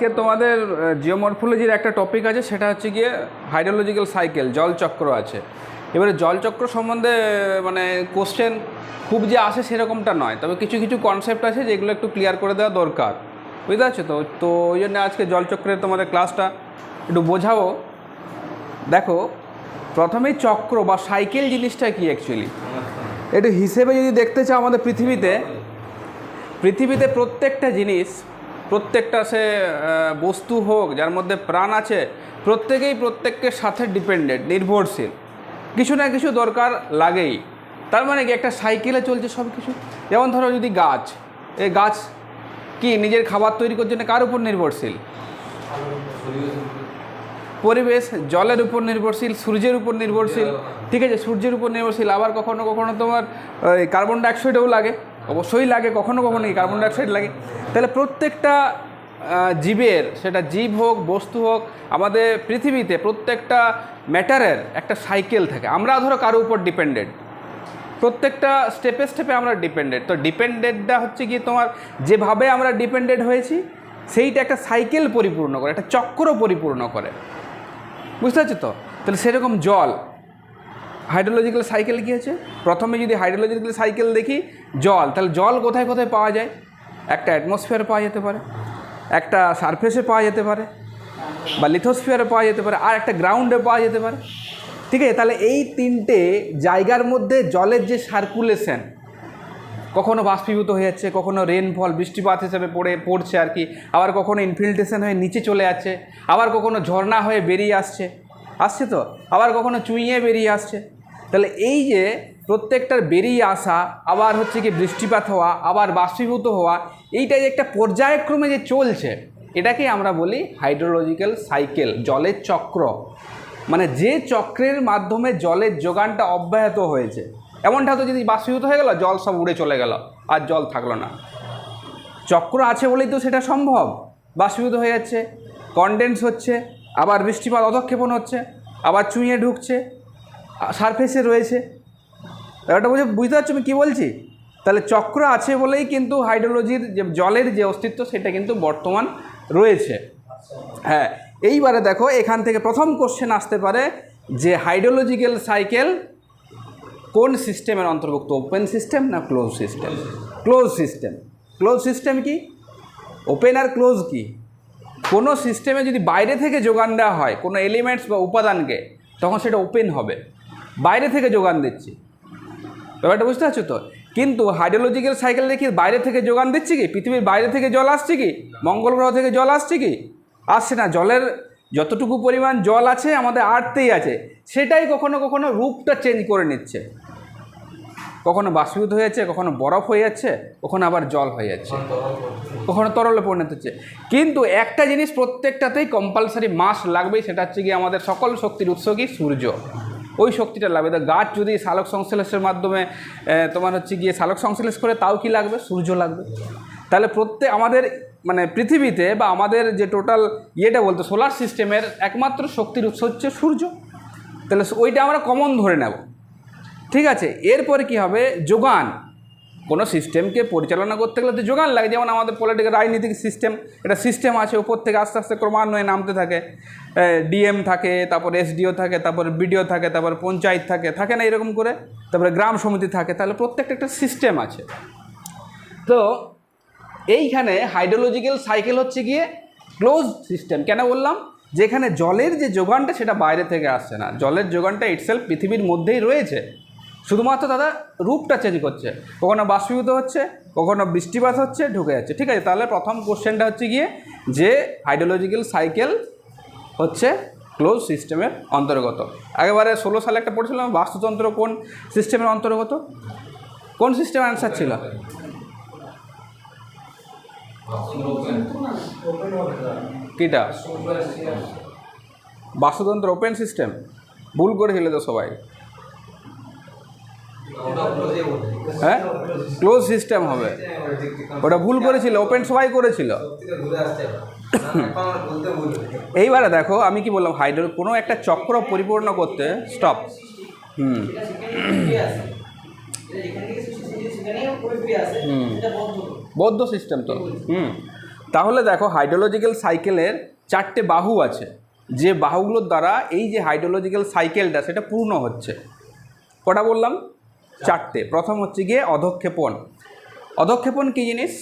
আজকে তোমাদের জিওমরফোলজির একটা টপিক আছে, সেটা হচ্ছে গিয়ে হাইড্রোলজিক্যাল সাইকেল, জলচক্র আছে। এবারে জলচক্র সম্বন্ধে মানে কোশ্চেন খুব যে আসে সেরকমটা নয়, তবে কিছু কিছু কনসেপ্ট আছে যেগুলো একটু ক্লিয়ার করে দেওয়া দরকার, বুঝতে পারছো তো? তো ওই জন্য আজকে জলচক্রের তোমাদের ক্লাসটা একটু বোঝাবো। দেখো, প্রথমেই চক্র বা সাইকেল জিনিসটা কি অ্যাকচুয়ালি একটু হিসেবে যদি দেখতে চাও, আমাদের পৃথিবীতে প্রত্যেকটা জিনিস, প্রত্যেকটা সে বস্তু হোক যার মধ্যে প্রাণ আছে, প্রত্যেকেই প্রত্যেকের সাথে ডিপেন্ডেন্ট, নির্ভরশীল, কিছু না কিছু দরকার লাগেই। তার মানে কি, একটা সাইকেলে চলছে সব কিছু। যেমন ধরো যদি গাছ, এই গাছ কি নিজের খাবার তৈরি করার জন্য কার উপর নির্ভরশীল? পরিবেশ, জলের উপর নির্ভরশীল, সূর্যের উপর নির্ভরশীল, ঠিক আছে, সূর্যের উপর নির্ভরশীল। আবার কখনো কখনো তোমার কার্বন ডাইঅক্সাইডও লাগে, অবশ্যই লাগে, কখনো কখনো কি কার্বন ডাইঅক্সাইড লাগে। তাহলে প্রত্যেকটা জীবের, সেটা জীব হোক বস্তু হোক, আমাদের পৃথিবীতে প্রত্যেকটা ম্যাটারের একটা সাইকেল থাকে। আমরা ধরো কারো উপর ডিপেন্ডেন্ট, প্রত্যেকটা স্টেপে স্টেপে আমরা ডিপেন্ডেন্ট। তো ডিপেন্ডেন্টটা হচ্ছে কি, তোমার যেভাবে আমরা ডিপেন্ডেন্ট হয়েছি সেইটা একটা সাইকেল পরিপূর্ণ করে, একটা চক্র পরিপূর্ণ করে, বুঝতে পারছো তো? তাহলে সেরকম জল, হাইড্রোলজিক্যাল সাইকেল কী আছে? প্রথমে যদি হাইড্রোলজিক্যাল সাইকেল দেখি, জল, তাহলে জল কোথায় কোথায় পাওয়া যায়? একটা অ্যাটমসফিয়ারে পাওয়া যেতে পারে, একটা সারফেসে পাওয়া যেতে পারে, বা লিথোস্ফিয়ারে পাওয়া যেতে পারে, আর একটা গ্রাউন্ডে পাওয়া যেতে পারে, ঠিক আছে? তাহলে এই তিনটে জায়গার মধ্যে জলের যে সার্কুলেশন, কখনো বাষ্পীভূত হয়ে যাচ্ছে, কখনো রেনফল, বৃষ্টিপাত হিসেবে পড়ছে আর কি, আবার কখনো ইনফিল্ট্রেশন হয়ে নিচে চলে যাচ্ছে, আবার কখনো ঝর্ণা হয়ে বেরিয়ে আসছে তো, আবার কখনো চুইয়ে বেরিয়ে আসছে। তাহলে এই যে প্রত্যেকটার বেরিয়ে আসা, আবার হচ্ছে কি বৃষ্টিপাত হওয়া, আবার বাষ্পীভূত হওয়া, এইটাই একটা পর্যায়ক্রমে যে চলছে, এটাকেই আমরা বলি হাইড্রোলজিক্যাল সাইকেল, জলের চক্র। মানে যে চক্রের মাধ্যমে জলের যোগানটা অব্যাহত হয়েছে। এমনটা তো যদি বাষ্পীভূত হয়ে গেল, জল সব উড়ে চলে গেল, আর জল থাকলো না। চক্র আছে বলেই তো সেটা সম্ভব। বাষ্পীভূত হয়ে যাচ্ছে, কনডেন্স হচ্ছে, আবার বৃষ্টিপাত অধক্ষেপণ হচ্ছে, আবার চুঁইয়ে ঢুকছে, সারফেসে রয়েছে। ব্যাপারটা বুঝতে পারছো আমি কী বলছি? তাহলে চক্র আছে বলেই কিন্তু হাইড্রোলজির যে জলের যে অস্তিত্ব, সেটা কিন্তু বর্তমান রয়েছে। হ্যাঁ, এইবারে দেখো, এখান থেকে প্রথম কোশ্চেন আসতে পারে যে হাইড্রোলজিক্যাল সাইকেল কোন সিস্টেমের অন্তর্ভুক্ত, ওপেন সিস্টেম না close system? Close system. Close system কি? ওপেন আর ক্লোজ কি? কোনো সিস্টেমে যদি বাইরে থেকে যোগান দেওয়া হয় কোনো এলিমেন্টস বা উপাদানকে, তখন সেটা ওপেন হবে, বাইরে থেকে যোগান দিচ্ছি। ব্যাপারটা বুঝতে পারছো তো? কিন্তু হাইড্রোলজিক্যাল সাইকেল দেখি বাইরে থেকে যোগান দিচ্ছি কি? পৃথিবীর বাইরে থেকে জল আসছে কি? মঙ্গল গ্রহ থেকে জল আসছে কি? আসছে না। জলের যতটুকু পরিমাণ জল আছে আমাদের আর্থেই আছে, সেটাই কখনো কখনো রূপটা চেঞ্জ করে নিচ্ছে, কখনো বাষ্পীভূত হয়ে যাচ্ছে, কখনো বরফ হয়ে যাচ্ছে, কখনো আবার জল হয়ে যাচ্ছে, কখনো তরলে পরিণত হচ্ছে। কিন্তু একটা জিনিস প্রত্যেকটাতেই কম্পালসারি মাস্ট লাগবেই, সেটা হচ্ছে গিয়ে আমাদের সকল শক্তির উৎস কি? সূর্য। ওই শক্তিটা লাগবে। তো গাছ যদি সালোক সংশ্লেষের মাধ্যমে তোমার হচ্ছে গিয়ে সালোক সংশ্লেষ করে, তাও কি লাগবে? সূর্য লাগবে। তাহলে আমাদের মানে পৃথিবীতে বা আমাদের যে টোটাল ইয়েটা বলতে সোলার সিস্টেমের একমাত্র শক্তির উৎস হচ্ছে সূর্য। তাহলে ওইটা আমরা কমন ধরে নেব, ঠিক আছে? এরপরে কি হবে? যোগান। কোনো সিস্টেমকে পরিচালনা করতে গেলে তো যোগান লাগে। যেমন আমাদের পলিটিক্যাল, রাজনীতিক সিস্টেম, এটা সিস্টেম আছে, উপর থেকে আস্তে আস্তে ক্রমান্বয়ে নামতে থাকে। ডিএম থাকে, তারপর এসডিও থাকে, তারপর বিডিও থাকে, তারপর পঞ্চায়েত থাকে না এরকম করে, তারপরে গ্রাম সমিতি থাকে। তাহলে প্রত্যেকটা একটা সিস্টেম আছে। তো এইখানে হাইড্রোলজিক্যাল সাইকেল হচ্ছে গিয়ে ক্লোজ সিস্টেম। কেন বললাম? যেখানে জলের যে যোগানটা সেটা বাইরে থেকে আসছে না, জলের যোগানটা ইটসেলফ পৃথিবীর মধ্যেই রয়েছে, শুধুমাত্র দাদা রূপটা চেঞ্জ করছে, কখনো বাষ্পীভূত হচ্ছে, কখনো বৃষ্টিপাত হচ্ছে, ঢুকে যাচ্ছে, ঠিক আছে? তাহলে প্রথম কোশ্চেনটা হচ্ছে গিয়ে যে হাইড্রোলজিক্যাল সাইকেল হচ্ছে ক্লোজ সিস্টেমের অন্তর্গত। একেবারে 16 সালে একটা পড়েছিলাম, বাস্তুতন্ত্র কোন সিস্টেমের অন্তর্গত? কোন সিস্টেমের অ্যান্সার ছিল? কিটা? বাস্তুতন্ত্র ওপেন সিস্টেম। ভুল করেছিল তো সবাই। হ্যাঁ, ক্লোজ সিস্টেম হবে, ওটা ভুল করেছিল, ওপেন সবাই করেছিল। এইবারে দেখো আমি কি বললাম, কোনো একটা চক্র পরিপূর্ণ করতে স্টপ বদ্ধ সিস্টেম তো তাহলে দেখো হাইড্রোলজিক্যাল সাইকেলের 4টে বাহু আছে, যে বাহুগুলোর দ্বারা এই যে হাইড্রোলজিক্যাল সাইকেলটা সেটা পূর্ণ হচ্ছে। কটা বললাম? 4টে। প্রথম হচ্ছে গিয়ে অধঃক্ষেপণ। অধঃক্ষেপণ কী জিনিস?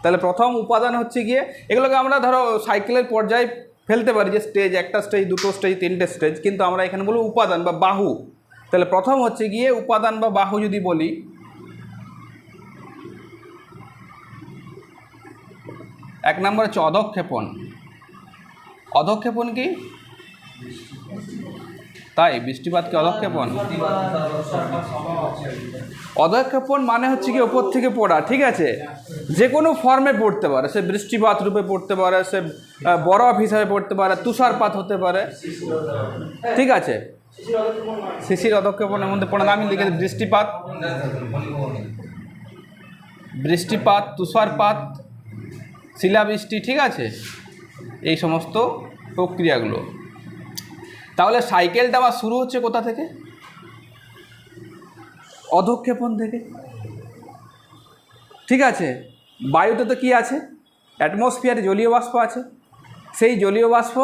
তাহলে প্রথম উপাদান হচ্ছে গিয়ে, এগুলোকে আমরা ধরো সাইকেলের পর্যায়ে ফেলতে পারি যে স্টেজ, একটা স্টেজ, দুটো স্টেজ, 3টে স্টেজ, কিন্তু আমরা এখানে বলবো উপাদান বা বাহু। তাহলে প্রথম হচ্ছে গিয়ে উপাদান বা বাহু যদি বলি, এক নম্বর হচ্ছে অধঃক্ষেপণ। অধঃক্ষেপণ কি? তাই বৃষ্টিপাতকে অধঃক্ষেপণ? অধঃক্ষেপণ মানে হচ্ছে কি ওপর থেকে পড়া, ঠিক আছে? যে কোনো ফর্মে পড়তে পারে, সে বৃষ্টিপাত রূপে পড়তে পারে, সে বরফ হিসাবে পড়তে পারে, তুষারপাত হতে পারে, ঠিক আছে? শিশির অধঃক্ষেপণের মধ্যে পড়ে না, আমি লিখে বৃষ্টিপাত, বৃষ্টিপাত, তুষারপাত, শিলাবৃষ্টি, ঠিক আছে? এই সমস্ত প্রক্রিয়াগুলো। তাহলে সাইকেলটা আবার শুরু হচ্ছে কোথা থেকে? অধঃক্ষেপণ থেকে, ঠিক আছে? বায়ুতে তো কী আছে? অ্যাটমসফিয়ারে জলীয় বাষ্প আছে, সেই জলীয় বাষ্প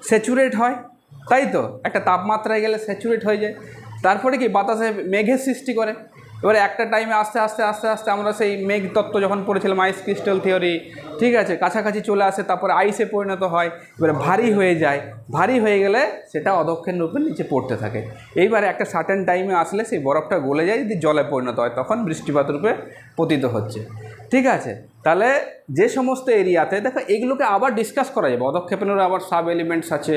স্যাচুরেট হয়, তাই তো? একটা তাপমাত্রায় গেলে স্যাচুরেট হয়ে যায়, তারপরে কি বাতাসে মেঘের সৃষ্টি করে। এবারে একটা টাইমে আস্তে আস্তে আস্তে আস্তে আমরা সেই মেঘ তত্ত্ব যখন পড়েছিলাম, আইস ক্রিস্টাল থিওরি, ঠিক আছে, কাছাকাছি চলে আসে, তারপরে আইসে পরিণত হয়, এবারে ভারী হয়ে যায়, ভারী হয়ে গেলে সেটা অধঃক্ষেপণ রূপে নিচে পড়তে থাকে। এইবারে একটা সার্টেন টাইমে আসলে সেই বরফটা গলে যায়, যদি জলে পরিণত হয়, তখন বৃষ্টিপাত রূপে পতিত হচ্ছে, ঠিক আছে? তাহলে যে সমস্ত এরিয়াতে দেখো এগুলোকে আবার ডিসকাস করা যাবে, অধঃক্ষেপণের আবার সাব এলিমেন্টস আছে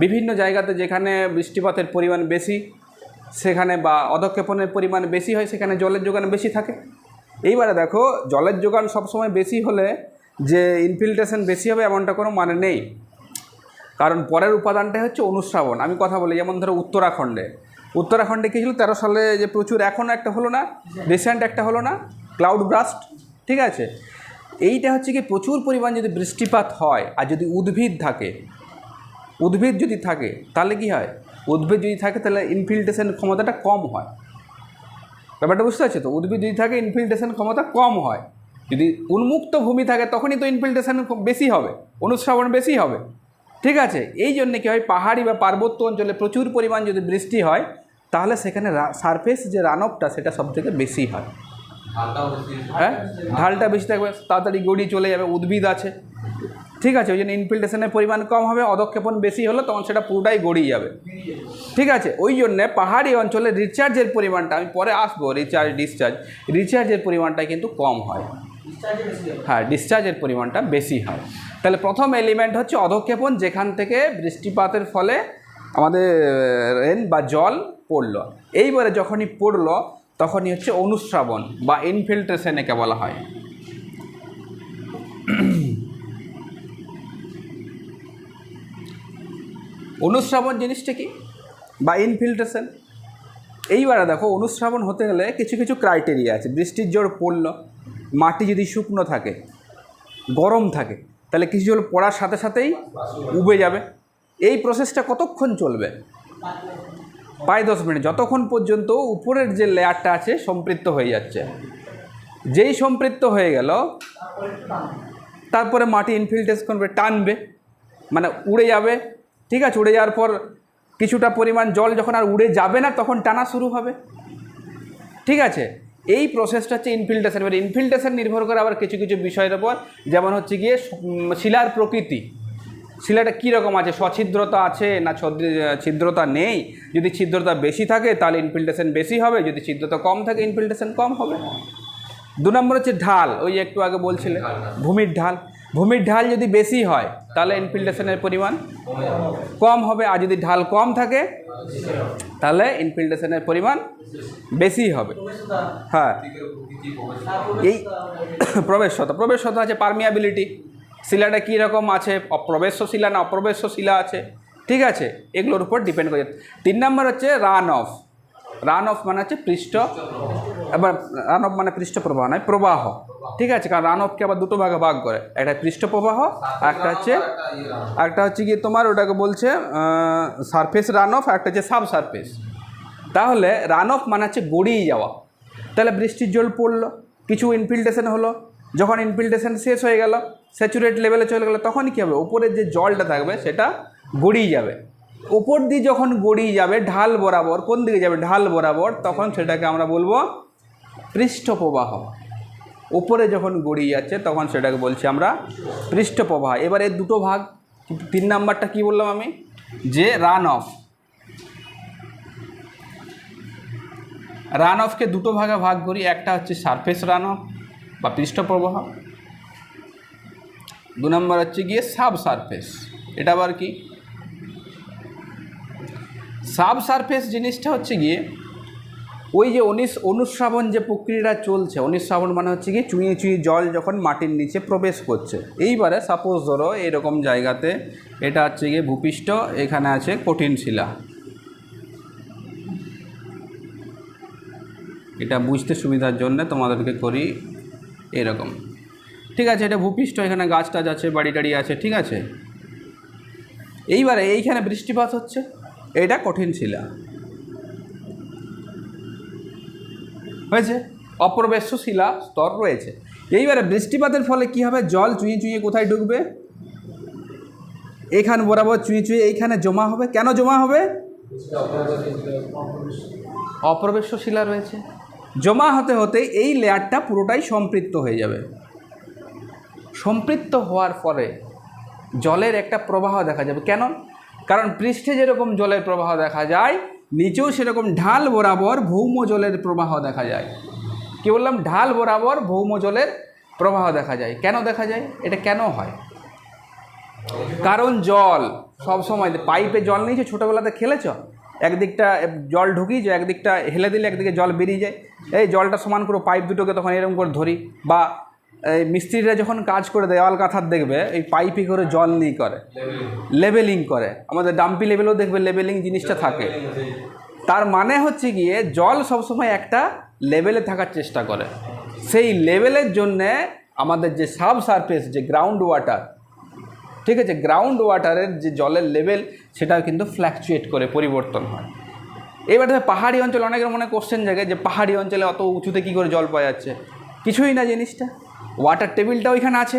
বিভিন্ন জায়গাতে, যেখানে বৃষ্টিপাতের পরিমাণ বেশি সেখানে বা অধঃক্ষেপণের পরিমাণ বেশি হয়, সেখানে জলের যোগান বেশি থাকে। এইবারে দেখো জলের যোগান সবসময় বেশি হলে যে ইনফিল্ট্রেশন বেশি হবে এমনটা কোনো মানে নেই, কারণ পরের উপাদানটা হচ্ছে অনুশ্রাবণ। আমি কথা বলি, যেমন ধরো উত্তরাখণ্ডে কী ছিল 13 সালে যে প্রচুর, এখনও একটা হলো না, রিসেন্ট একটা হলো না, ক্লাউড ব্রাস্ট, ঠিক আছে? এইটা হচ্ছে কি প্রচুর পরিমাণ যদি বৃষ্টিপাত হয় আর যদি উদ্ভিদ যদি থাকে তাহলে কি হয়? উদ্ভিদ যদি থাকে তাহলে ইনফিল্ট্রেশন ক্ষমতাটা কম হয়। ব্যাপারটা বুঝতে পারছো তো? উদ্ভিদ যদি থাকে ইনফিল্ট্রেশন ক্ষমতা কম হয়, যদি উন্মুক্ত ভূমি থাকে তখনই তো ইনফিল্ট্রেশন বেশি হবে, অনুশ্রাবণ বেশি হবে, ঠিক আছে? এই জন্যে কী হয়, পাহাড়ি বা পার্বত্য অঞ্চলে প্রচুর পরিমাণ যদি বৃষ্টি হয় তাহলে সেখানে সারফেস যে রানঅফটা সেটা সবথেকে বেশি হয়, হ্যাঁ, ঢালটা বেশি থাকবে, তাড়াতাড়ি গড়িয়ে চলে যাবে, উদ্ভিদ আছে, ঠিক আছে? ওই জন্য ইনফিল্ট্রেশনের পরিমাণ কম হবে, অধঃক্ষেপণ বেশি হলো তখন সেটা পুরোটাই গড়িয়ে যাবে, ঠিক আছে? ওই জন্যে পাহাড়ি অঞ্চলে রিচার্জের পরিমাণটা, আমি পরে আসবো, রিচার্জের পরিমাণটা কিন্তু কম হয়, হ্যাঁ, ডিসচার্জের পরিমাণটা বেশি হয়। তাহলে প্রথম এলিমেন্ট হচ্ছে অধঃক্ষেপণ, যেখান থেকে বৃষ্টিপাতের ফলে আমাদের রেন বা জল পড়লো। এইবারে যখনই পড়লো তখনই হচ্ছে অনুশ্রাবণ বা ইনফিল্ট্রেশন একে বলা হয়। অনুশ্রাবণ জিনিসটা কি বা ইনফিল্ট্রেশন? এইবারে দেখো অনুশ্রাবণ হতে গেলে কিছু কিছু ক্রাইটেরিয়া আছে। বৃষ্টির জোর পড়লো, মাটি যদি শুকনো থাকে, গরম থাকে, তাহলে কিছু জল পড়ার সাথে সাথেই উবে যাবে। এই প্রসেসটা কতক্ষণ চলবে? প্রায় 10 মিনিট, যতক্ষণ পর্যন্ত উপরের যে লেয়ারটা আছে সম্পৃক্ত হয়ে যাচ্ছে। যেই সম্পৃক্ত হয়ে গেল তারপরে মাটি ইনফিল্ট্রেশন করবে, টানবে, মানে উড়ে যাবে, ঠিক আছে? উড়ে যাওয়ার পর কিছুটা পরিমাণ জল যখন আর উড়ে যাবে না তখন টানা শুরু হবে, ঠিক আছে? এই প্রসেসটা হচ্ছে ইনফিল্ট্রেশন। এবার ইনফিল্ট্রেশন নির্ভর করে আবার কিছু কিছু বিষয়ের ওপর, যেমন হচ্ছে গিয়ে শিলার প্রকৃতি, শিলাটা কীরকম আছে, সছিদ্রতা আছে না ছিদ্রতা নেই। যদি ছিদ্রতা বেশি থাকে তাহলে ইনফিল্ট্রেশন বেশি হবে, যদি ছিদ্রতা কম থাকে ইনফিল্ট্রেশন কম হবে। 2 নম্বর হচ্ছে ঢাল, ওই একটু আগে বলছিলে ভূমির ঢাল যদি বেশি হয় তাহলে ইনফিল্ট্রেশনের পরিমাণ কম হবে, আর যদি ঢাল কম থাকে তাহলে ইনফিল্ট্রেশনের পরিমাণ বেশি হবে। হ্যাঁ, এই প্রবেশতা আছে, পারমিয়াবিলিটি, শিলাটা কী রকম আছে, অপ্রবেশ্য শিলা না অপ্রবেশ্য শিলা আছে, ঠিক আছে? এগুলোর উপর ডিপেন্ড করে। 3 নম্বর হচ্ছে রান অফ মানে হচ্ছে পৃষ্ঠ, এবার রান অফ মানে পৃষ্ঠ প্রবাহ নয়, প্রবাহ, ঠিক আছে? কারণ রান অফকে আবার দুটো ভাগে ভাগ করে, একটা পৃষ্ঠ প্রবাহ, একটা হচ্ছে গিয়ে তোমার ওটাকে বলছে সারফেস রান অফ, একটা হচ্ছে সাব সারফেস। তাহলে রান অফ মানে হচ্ছে গড়িয়ে যাওয়া। তাহলে বৃষ্টির জল পড়লো, কিছু ইনফিল্ট্রেশন হলো, যখন ইনফিল্ট্রেশন শেষ হয়ে গেল, স্যাচুরেট লেভেলে চলে গেল, তখনই কী হবে, উপরের যে জলটা থাকবে সেটা গড়িয়ে যাবে। উপর দিয়ে যখন গড়িয়ে যাবে ঢাল বরাবর, কোন দিকে যাবে, ঢাল বরাবর, তখন সেটাকে আমরা বলবো পৃষ্ঠপ্রবাহ। উপরে যখন গড়িয়ে যাচ্ছে তখন সেটাকে বলছি আমরা পৃষ্ঠপ্রবাহ। এবার এর দুটো ভাগ, 3 নাম্বারটা কি বললাম আমি, যে রান অফ। রান অফকে দুটো ভাগে ভাগ করি, একটা হচ্ছে সারফেস রান অফ বা পৃষ্ঠপ্রবাহ, 2 নম্বর হচ্ছে গিয়ে সাব সারফেস। এটা আবার কি, সাব সারফেস জিনিসটা হচ্ছে গিয়ে ওই যে অনুস্রাবণ যে প্রক্রিয়াটা চলছে, অনুস্রাবণ মানে হচ্ছে কি চুঁয়ে চুঁয়ে জল যখন মাটির নিচে প্রবেশ করছে। এইবারে সাপোজ ধরো এরকম জায়গাতে, এটা হচ্ছে গিয়ে ভূপৃষ্ঠ, এখানে আছে কঠিন শিলা। এটা বুঝতে সুবিধার জন্য তোমাদেরকে করি এরকম, ঠিক আছে। এটা ভূপৃষ্ঠ, এখানে গাছ টাছ আছে, বাড়ি টাড়ি আছে, ঠিক আছে। এইবারে এইখানে বৃষ্টিপাত হচ্ছে, এটা কঠিন শিলা হয়েছে, অপ্রবেশ্য শিলা স্তর রয়েছে। এইবারে বৃষ্টিপাতের ফলে কি হবে, জল চুঁয়ে চুঁয়ে কোথায় ঢুকবে, এখান বরাবর চুঁয়ে চুঁয়ে এইখানে জমা হবে। কেন জমা হবে, অপ্রবেশ্য শিলা রয়েছে। জমা হতে হতে এই লেয়ারটা পুরোটাই সম্পৃক্ত হয়ে যাবে। সম্পৃক্ত হওয়ার পরে জলের একটা প্রবাহ দেখা যাবে। কেন, কারণ পৃষ্ঠে যেরকম জলের প্রবাহ দেখা যায়, নিচেও সেরকম ঢাল বরাবর ভৌম জলের প্রবাহ দেখা যায়। কি বললাম, ঢাল বরাবর ভৌম জলের প্রবাহ দেখা যায়। কেন দেখা যায়, এটা কেন হয়, কারণ জল সবসময় পাইপে জল নিয়েছে, ছোটোবেলাতে খেলেছ, একদিকটা জল ঢুকিয়েছে, একদিকটা হেলে দিলে একদিকে জল বেরিয়ে যায়। এই জলটা সমান করে পাইপ দুটোকে তখন এরকম করে ধরি, বা এই মিস্ত্রিরা যখন কাজ করে দেওয়াল কাঁথার দেখবে এই পাইপে করে জল নিয়ে করে লেবেলিং করে, আমাদের ডাম্পি লেভেলেও দেখবে লেবেলিং জিনিসটা থাকে। তার মানে হচ্ছে গিয়ে জল সবসময় একটা লেভেলে থাকার চেষ্টা করে। সেই লেভেলের জন্যে আমাদের যে সাব সারফেস, যে গ্রাউন্ড ওয়াটার, ঠিক আছে, গ্রাউন্ড ওয়াটারের যে জলের লেভেল সেটাও কিন্তু ফ্ল্যাকচুয়েট করে, পরিবর্তন হয়। এবার পাহাড়ি অঞ্চলে অনেকের মনে কোশ্চেন জাগে যে পাহাড়ি অঞ্চলে অত উঁচুতে কী করে জল পাওয়া যাচ্ছে, কিছুই না, জিনিসটা ওয়াটার টেবিলটা ওইখানে আছে।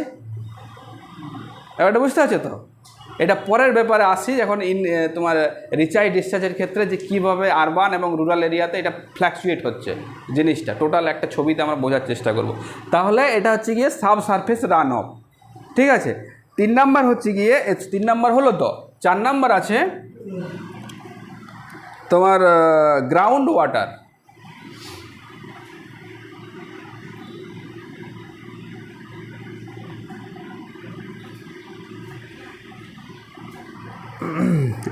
এবারটা বুঝতে পারছো তো, এটা পরের ব্যাপারে আসি যখন তোমার রিচার্জ ডিসচার্জের ক্ষেত্রে, যে কীভাবে আরবান এবং রুরাল এরিয়াতে এটা ফ্ল্যাকচুয়েট হচ্ছে জিনিসটা, টোটাল একটা ছবিতে আমরা বোঝার চেষ্টা করব। তাহলে এটা হচ্ছে গিয়ে সাব সারফেস রান অফ, ঠিক আছে। 3 নাম্বার হচ্ছে গিয়ে, 3 নাম্বার হলো তো, 4 নাম্বার আছে তোমার গ্রাউন্ড ওয়াটার।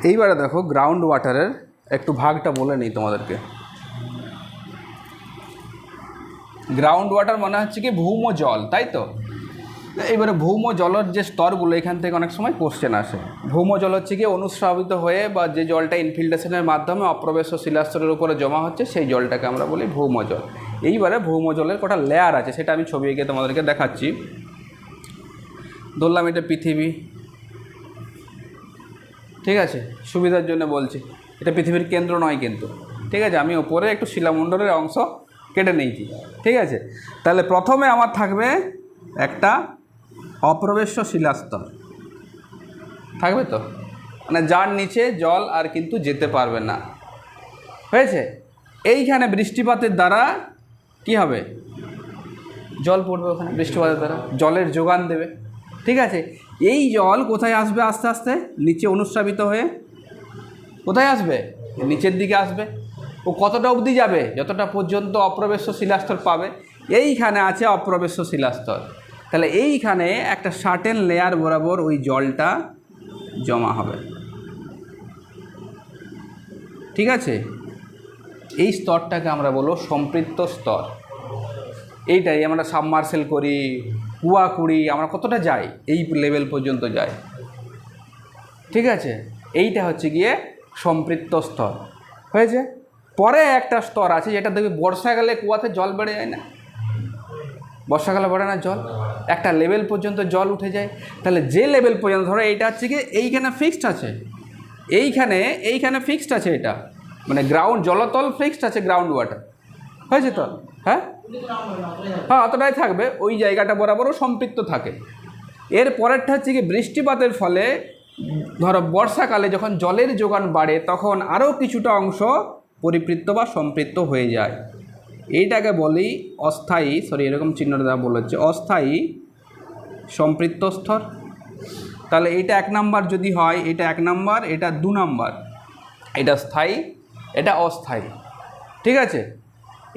এইবারে দেখো গ্রাউন্ড ওয়াটারের একটু ভাগটা বলে নিই তোমাদেরকে। গ্রাউন্ড ওয়াটার মানে হচ্ছে কি ভৌম জল, তাই তো। এইবারে ভৌম জলের যে স্তরগুলো, এখান থেকে অনেক সময় কোশ্চেন আসে। ভৌম জল হচ্ছে কি অনুস্রাবিত হয়ে বা যে জলটা ইনফিল্ট্রেশনের মাধ্যমে অপ্রবেশ্য শিলাস্তরের উপরে জমা হচ্ছে, সেই জলটাকে আমরা বলি ভৌম জল। এইবারে ভৌম জলের কটা লেয়ার আছে সেটা আমি ছবি এঁকে তোমাদেরকে দেখাচ্ছি। ধরলাম এটা পৃথিবী, ঠিক আছে, সুবিধার জন্য বলছি, এটা পৃথিবীর কেন্দ্র নয় কিন্তু, ঠিক আছে। আমি ওপরে একটু শিলামণ্ডলের অংশ কেটে নিয়েছি, ঠিক আছে। তাহলে প্রথমে আমার থাকবে একটা অপ্রবেশ্য শিলাস্তর থাকবে তো, মানে যার নিচে জল আর কিন্তু যেতে পারবে না, হয়েছে। এইখানে বৃষ্টিপাতের দ্বারা কি হবে, জল পড়বে ওখানে, বৃষ্টিপাতের দ্বারা জলের যোগান দেবে, ঠিক আছে। এই জল কোথায় আসবে, আস্তে আস্তে নিচে অনুস্রাবিত হয়ে কোথায় আসবে, নিচের দিকে আসবে। ও কতটা অবধি যাবে, যতটা পর্যন্ত অপ্রবেশ্য শিলাস্তর পাবে। এইখানে আছে অপ্রবেশ্য শিলাস্তর, তাহলে এইখানে একটা সার্টেন লেয়ার বরাবর ওই জলটা জমা হবে, ঠিক আছে। এই স্তরটাকে আমরা বলবো সম্পৃক্ত স্তর। এইটাই আমরা সাবমার্সেল করি, কুয়া কুড়ি, আমরা কতটা যাই, এই লেভেল পর্যন্ত যাই, ঠিক আছে। এইটা হচ্ছে গিয়ে সম্পৃক্ত স্তর, হয়েছে। পরে একটা স্তর আছে যেটা দেখবি বর্ষাকালে কুয়াতে জল বেড়ে যায় না, বর্ষাকালে বেড়ে না জল, একটা লেভেল পর্যন্ত জল উঠে যায়। তাহলে যে লেভেল পর্যন্ত, ধরো এইটা হচ্ছে কি এইখানে ফিক্সড আছে, এইখানে ফিক্সড আছে, এটা মানে গ্রাউন্ড জলতল ফিক্সড আছে গ্রাউন্ড ওয়াটার, হয়েছে তো? হ্যাঁ হ্যাঁ, অতটাই থাকবে, ওই জায়গাটা বরাবরও সম্পৃক্ত থাকে। এর পরেরটা হচ্ছে কি, বৃষ্টিপাতের ফলে ধরো বর্ষাকালে যখন জলের যোগান বাড়ে তখন আরও কিছুটা অংশ পরিপৃক্ত বা সম্পৃক্ত হয়ে যায়। এইটাকে বলি অস্থায়ী, এরকম চিহ্নটা দেওয়া বলেছে, অস্থায়ী সম্পৃক্ত স্তর। তাহলে এটা 1 নাম্বার যদি হয়, এটা 1 নাম্বার, এটা 2 নাম্বার, এটা স্থায়ী, এটা অস্থায়ী। ঠিক আছে,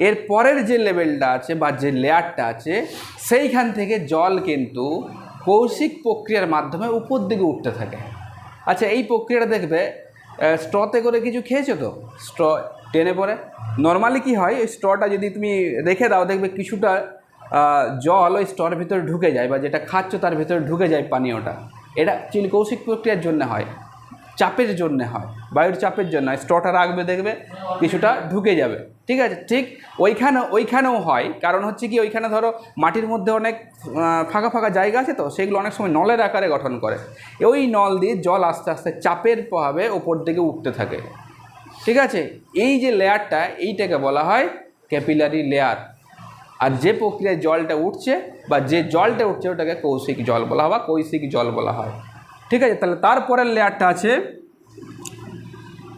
এর পরের যে লেভেলটা আছে বা যে লেয়ারটা আছে, সেইখান থেকে জল কিন্তু কৌশিক প্রক্রিয়ার মাধ্যমে উপর দিকে উঠতে থাকে। আচ্ছা, এই প্রক্রিয়াটা দেখবে স্ট্রতে করে কিছু খেয়েছো তো, স্ট্র টেনে পরে নর্মালি কি হয়, ওই স্ট্রটা যদি তুমি রেখে দাও দেখবে কিছুটা জল ওই স্ট্রের ভিতরে ঢুকে যায়, বা যেটা খাচ্ছ তার ভিতরে ঢুকে যায় পানীয়টা। এটা চিনি কৌশিক প্রক্রিয়ার জন্য হয়, চাপের জন্য হয়, বায়ুর চাপের জন্য হয়। স্ট্রটা রাখবে দেখবে কিছুটা ঢুকে যাবে। ঠিক আছে, ঠিক ওইখানেও হয়। কারণ হচ্ছে কি, ওইখানে ধরো মাটির মধ্যে অনেক ফাঁকা ফাঁকা জায়গা আছে, তো সেগুলো অনেক সময় নলের আকারে গঠন করে। ওই নল দিয়ে জল আস্তে আস্তে চাপের প্রভাবে ওপর দিকে উঠতে থাকে। ঠিক আছে, এই যে লেয়ারটা, এইটাকে বলা হয় ক্যাপিলারি লেয়ার। আর যে প্রক্রিয়ায় জলটা উঠছে বা যে জলটা উঠছে ওটাকে কৌশিক জল বলা হয় বা কৈশিক জল বলা হয়। ঠিক আছে, তাহলে তারপরের লেয়ারটা আছে,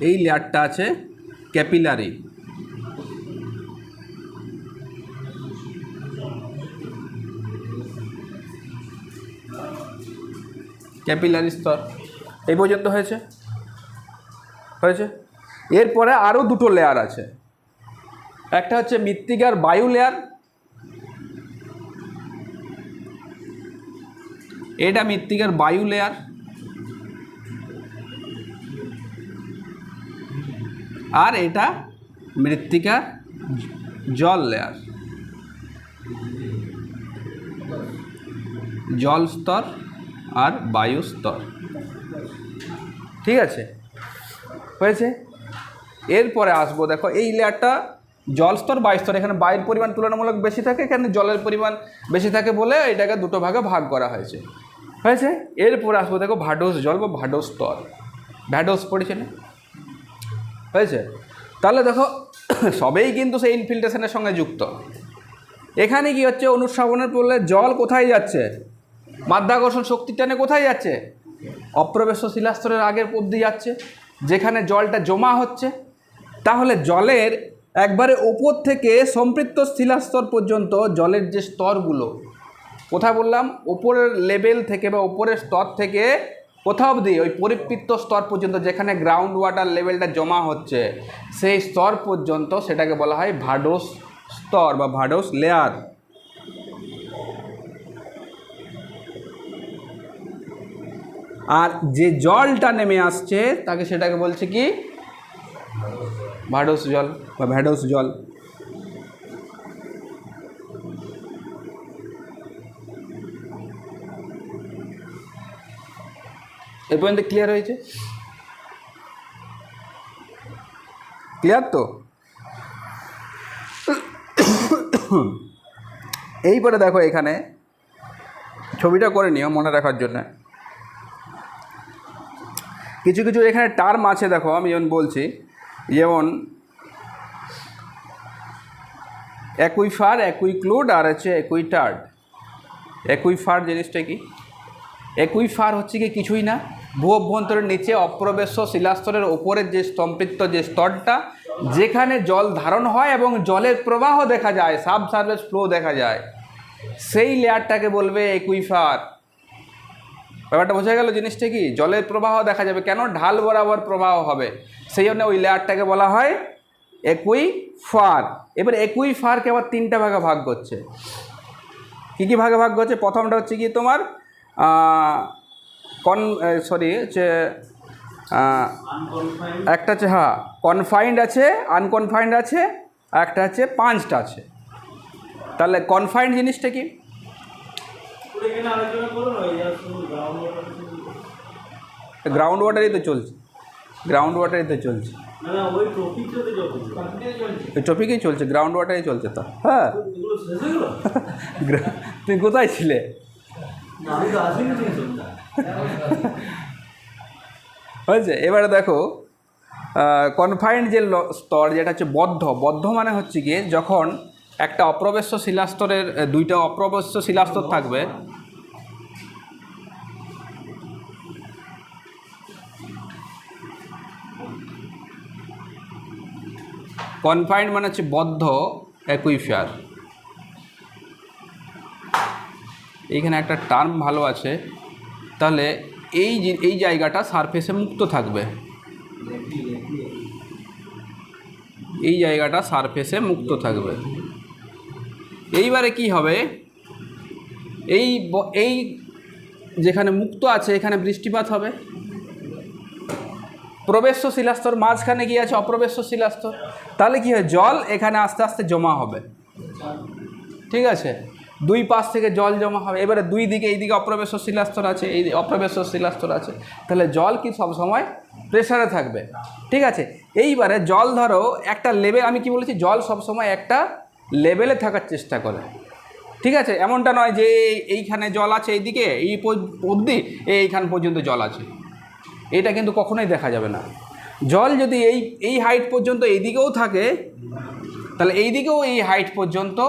এই লেয়ারটা আছে ক্যাপিলারি। ক্যাপিলারি স্তর এই পর্যন্ত হয়েছে। এরপরে আরও 2টো লেয়ার আছে। একটা হচ্ছে মৃত্তিকার বায়ু লেয়ার, এটা মৃত্তিকার বায়ু লেয়ার। আর এটা মৃত্তিকার জল লেয়ার, জল স্তর আর বায়ু স্তর। ঠিক আছে, হয়েছে। এরপরে আসবো, দেখো এই লেয়ারটা জল স্তর বায়ু স্তর। এখানে বায়ুর পরিমাণ তুলনামূলক বেশি থাকে, এখানে জলের পরিমাণ বেশি থাকে বলে এটাকে 2টো ভাগে ভাগ করা হয়েছে। এরপরে আসবো, দেখো ভাডোস জল বা ভাডোস স্তর। ভ্যাডোস পড়েছে না? হয়েছে। তাহলে দেখো সবেই কিন্তু সেই ইনফিল্ট্রেশনের সঙ্গে যুক্ত। এখানে কি হচ্ছে, অনুশ্রাবণের ফলে জল কোথায় যাচ্ছে, মাধ্যাকর্ষণ শক্তির টানে কোথায় যাচ্ছে, অপ্রবেশ্য শিলাস্তরের আগের অবধি যাচ্ছে, যেখানে জলটা জমা হচ্ছে। তাহলে জলের একবারে ওপর থেকে সম্পৃক্ত শিলাস্তর পর্যন্ত জলের যে স্তরগুলো, কোথায় বললাম, ওপরের লেভেল থেকে বা ওপরের স্তর থেকে কোথাও অবধি ওই পরিপৃক্ত স্তর পর্যন্ত, যেখানে গ্রাউন্ড ওয়াটার লেভেলটা জমা হচ্ছে, সেই স্তর পর্যন্ত সেটাকে বলা হয় ভাডোস স্তর বা ভাডোস লেয়ার। আর যে জলটা নেমে আসছে তাকে সেটাকে বলছে কি, ভাডোস জল বা ভ্যাডোস জল। এ পর্যন্ত ক্লিয়ার হয়েছে? ক্লিয়ার তো? এইবারে দেখো, এখানে ছবিটা করে নিও মনে রাখার জন্য। কিছু কিছু এখানে টার্ম আছে, দেখো আমি যেমন বলছি, যেমন অ্যাকুইফার, অ্যাকুইক্লুড আর হচ্ছে অ্যাকুইটার্ড। অ্যাকুইফার জিনিসটা কি? অ্যাকুইফার হচ্ছে কি, কিছুই না, ভূ অভ্যন্তরের নিচে অপ্রবেশ্য শিলাস্তরের ওপরের যে সম্পৃক্ত যে স্তরটা, যেখানে জল ধারণ হয় এবং জলের প্রবাহ দেখা যায়, সাবসারফেস ফ্লো দেখা যায়, সেই লেয়ারটাকে বলবে অ্যাকুইফার। ব্যাপারটা বোঝা গেল জিনিসটা কি? জলের প্রবাহ দেখা যাবে, কেন, ঢাল বরাবর প্রবাহ হবে, সেই জন্য ওই লেয়ারটাকে বলা হয় অ্যাকুইফার। এবার অ্যাকুইফারকে আবার 3টা ভাগে ভাগ করছে। কী কী ভাগে ভাগ করছে? প্রথমটা হচ্ছে কি তোমার একটা হচ্ছে কনফাইন্ড আছে, আনকনফাইন্ড আছে, একটা হচ্ছে পাঞ্চড আছে। তাহলে কনফাইন্ড জিনিসটা কি? গ্রাউন্ড ওয়াটারই তো চলছে, ওই টপিকেই চলছে, গ্রাউন্ড ওয়াটারই চলছে তো। হ্যাঁ, তুমি কোথায় ছিলে? হয়েছে। এবারে দেখো কনফাইন্ড যে স্তর যেটা হচ্ছে বদ্ধ, বদ্ধ মানে হচ্ছে গিয়ে যখন একটা অপ্রবেশ্য শিলাস্তরের দুইটা অপ্রবেশ্য শিলাস্তর থাকবে, কনফাইন্ড মানে হচ্ছে বদ্ধ অ্যাকুইফার। এইখানে একটা টার্ম ভালো আছে, তাহলে এই জায়গাটা সারফেসে মুক্ত থাকবে, এই জায়গাটা সারফেসে মুক্ত থাকবে। এইবারে কি হবে, এই যেখানে মুক্ত আছে এখানে বৃষ্টিপাত হবে। প্রবেশ্য শিলাস্তর মাঝখানে কি আছে, অপ্রবেশ্য শিলাস্তর, তাহলে কি হয়, জল এখানে আস্তে আস্তে জমা হবে। ঠিক আছে, দুই পাশ থেকে জল জমা হবে। এবারে দুই দিকে, এইদিকে অপ্রবেশ্য শিলাস্তর আছে, এই অপ্রবেশ্য শিলাস্তর আছে, তাহলে জল কি সব সময় প্রেসারে থাকবে। ঠিক আছে, এইবারে জল ধরো একটা লেভেল, আমি কি বলেছি, জল সব সময় একটা লেভেলে থাকার চেষ্টা করে। ঠিক আছে, এমনটা নয় যে এইখানে জল আছে এইদিকে এই অবধি, এইখান পর্যন্ত জল আছে, এটা কিন্তু কখনোই দেখা যাবে না। জল যদি এই হাইট পর্যন্ত এইদিকেও থাকে, তাহলে এইদিকেও এই হাইট পর্যন্ত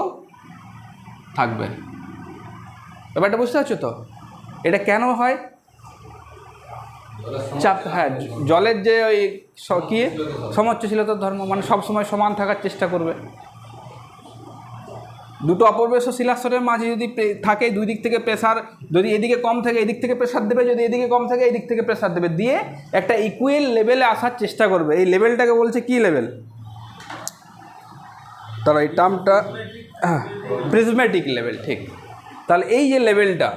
থাকবে। ব্যাপারটা বুঝতে পারছো তো? এটা কেন হয়, চাপ, হ্যাঁ, জলের যে ওই কি সমোচ্চশীলতার ধর্ম, মানে সবসময় সমান থাকার চেষ্টা করবে। দুটো অপরবেশ্য শিলাস্তরের মাঝে যদি থাকে, দুই দিক থেকে প্রেসার, যদি এদিকে কম থাকে এদিক থেকে প্রেসার দেবে, যদি এদিকে কম থাকে এদিক থেকে প্রেসার দেবে, দিয়ে একটা ইকুয়াল লেভেলে আসার চেষ্টা করবে। এই লেভেলটাকে বলছে কি লেভেল, তাহলে এই টার্মটা প্রিজমেটিক লেভেল। ঠিক, তাহলে এই যে লেভেলটা,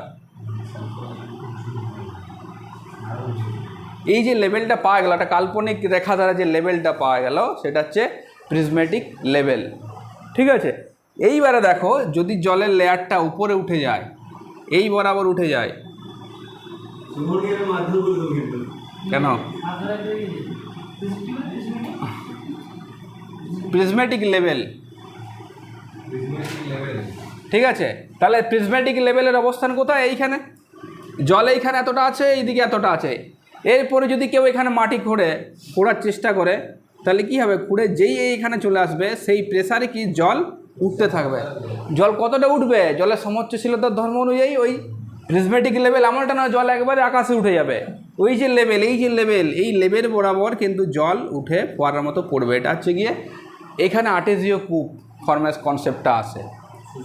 এই যে লেভেলটা পাওয়া গেল, একটা কাল্পনিক রেখা দ্বারা যে লেভেলটা পাওয়া গেল, সেটা হচ্ছে প্রিজমেটিক লেভেল। ঠিক আছে, এইবারে দেখো যদি জলের লেয়ারটা উপরে উঠে যায়, এই বরাবর উঠে যায়, কেন, প্রিজমেটিক লেভেল। ঠিক আছে, তাহলে প্রিজমেটিক লেভেলের অবস্থান কোথায়, এইখানে জল এইখানে এতটা আছে, এইদিকে এতটা আছে। এরপরে যদি কেউ এখানে মাটি খোঁড়ার চেষ্টা করে, তাহলে কি হবে, খুঁড়ে যেই এইখানে চলে আসবে, সেই প্রেসারে কি জল উঠতে থাকবে। জল কতটা উঠবে, জলের সমোচ্চশীলতার ধর্ম অনুযায়ী ওই প্রিজমেটিক লেভেল, এমনটা নয় জল একবারে আকাশে উঠে যাবে। ওই যে লেভেল, এই লেভেল বরাবর কিন্তু জল উঠে ফোয়ারার মতো পড়বে। এটা হচ্ছে গিয়ে এখানে আর্টেজিও কূপ ফরমেস কনসেপ্টটা আসে।